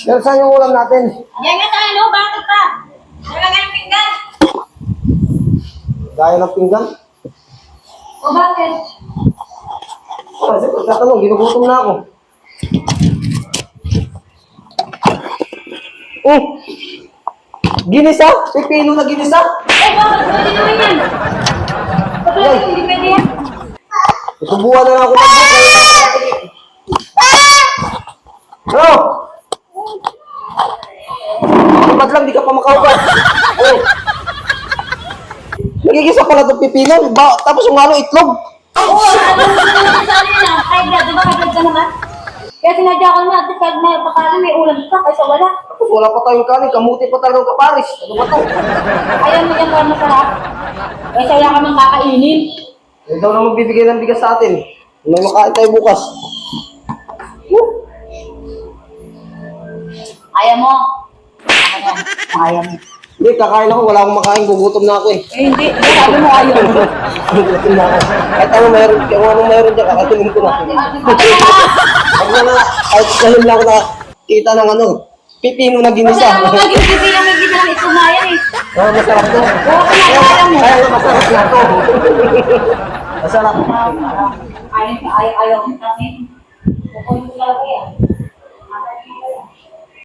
Pero saan yung ulam natin? Yan nga tayo, no? Bakit pa? Nalagay ang pinggan. Gaya ng pinggan. O bakit? Kasi pagkatanong, ginugutom na ako. Ginisa? Pipino na ginisa? Eh, bakit? Pwede naman yan. Bakit? Hindi pwede yan. Susubuhan na lang ako mag-book. Ano? Ba't lang, di ka pa makaupat? Ay. Nagigisa pala itong pipino. Tapos yung ano, itlog. Oo, ano naman sa akin na. High blood, di ba? High blood ka naman? Kaya sinadya ko na, at kahit may pakalan, may ulam ka, kaysa wala. Tapos wala pa tayong kanin. Kamuti pa talagang kaparis. Ano ba ito? Ayaw mo yan para masarap. Kaysa wala ka mang kakainin. Eh daw na magbibigay ng bigas sa atin. May makain tayo bukas. Ayaw mo. Ayaw mo. Hindi, kakain ako. Wala akong makain. Gugutom na ako eh. Eh, hindi. Sabi mo ayaw mo. Gugutom na ako. Kahit ano meron, kung anong meron dyan, kakatunin ko na. Huwag na na, kahit dahil lang ako nakita ng ano, pipino na ginisa. Masarap mo maging pipila may ginalang itumayan eh. Oh, masarap to. Oo, kaya mo. Kaya nga masarap na to. Masarap. Ayaw mo kami. Kukunin ko talaga yan.